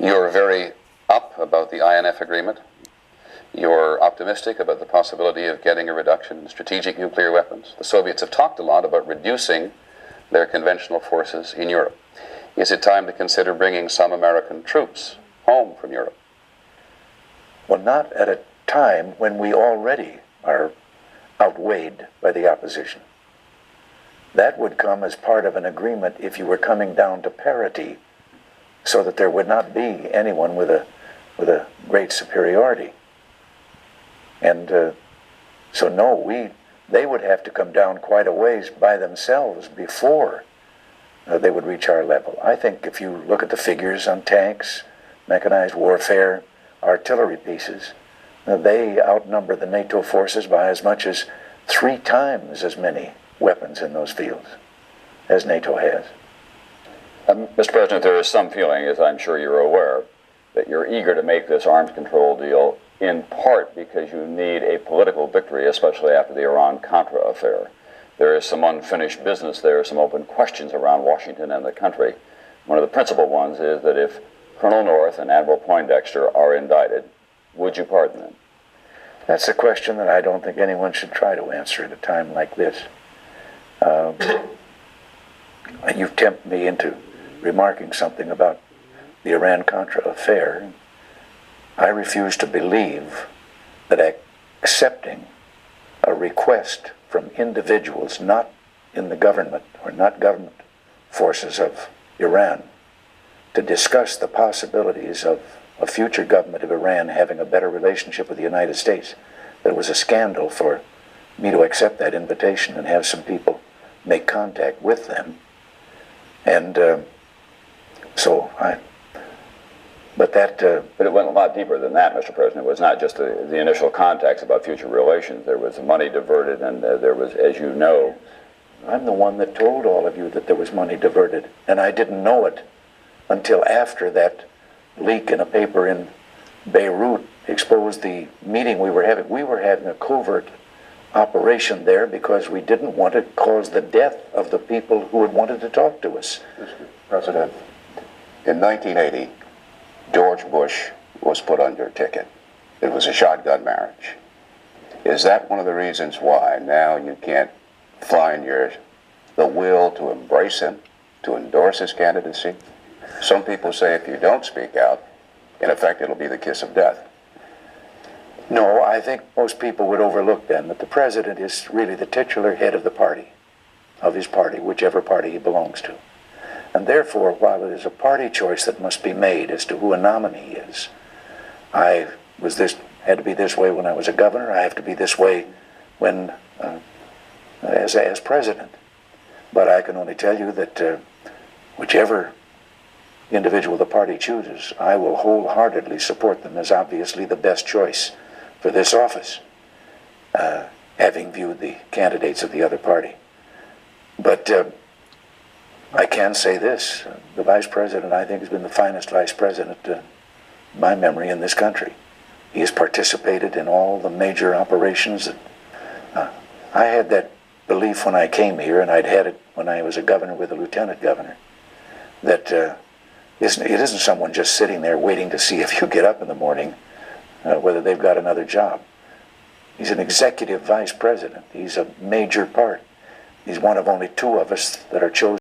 You're very up about the INF agreement. You're optimistic about the possibility of getting a reduction in strategic nuclear weapons. The Soviets have talked a lot about reducing their conventional forces in Europe. Is it time to consider bringing some American troops home from Europe? Well, not at a time when we already are outweighed by the opposition. That would come as part of an agreement if you were coming down to parity, so that there would not be anyone with a great superiority. And so no, they would have to come down quite a ways by themselves before they would reach our level. I think if you look at the figures on tanks, mechanized warfare, artillery pieces, they outnumber the NATO forces by as much as 3 times as many weapons in those fields as NATO has. Mr. President, there is some feeling, as I'm sure you're aware, that you're eager to make this arms control deal in part because you need a political victory, especially after the Iran-Contra affair. There is some unfinished business there, some open questions around Washington and the country. One of the principal ones is that if Colonel North and Admiral Poindexter are indicted, would you pardon them? That's a question that I don't think anyone should try to answer at a time like this. You've tempted me into remarking something about the Iran-Contra affair. I refuse to believe that accepting a request from individuals not in the government or not government forces of Iran to discuss the possibilities of a future government of Iran having a better relationship with the United States, that it was a scandal for me to accept that invitation and have some people make contact with them. And But it went a lot deeper than that, Mr. President. It was not just the initial contacts about future relations. There was money diverted, and there was, as you know... I'm the one that told all of you that there was money diverted, and I didn't know it until after that leak in a paper in Beirut exposed the meeting we were having. We were having a covert operation there because we didn't want to cause the death of the people who had wanted to talk to us. Mr. President, in 1980, George Bush was put on your ticket. It was a shotgun marriage. Is that one of the reasons why now you can't find the will to embrace him, to endorse his candidacy? Some people say if you don't speak out, in effect, it'll be the kiss of death. No, I think most people would overlook then that the president is really the titular head of the party, of his party, whichever party he belongs to. And therefore, while it is a party choice that must be made as to who a nominee is, I had to be this way when I was a governor. I have to be this way when as president. But I can only tell you that whichever individual the party chooses, I will wholeheartedly support them as obviously the best choice for this office, having viewed the candidates of the other party. But I can say this, the vice president, I think, has been the finest vice president in my memory in this country. He has participated in all the major operations. I had that belief when I came here, and I'd had it when I was a governor with a lieutenant governor, that it isn't someone just sitting there waiting to see if you get up in the morning, whether they've got another job. He's an executive vice president. He's a major part. He's one of only 2 of us that are chosen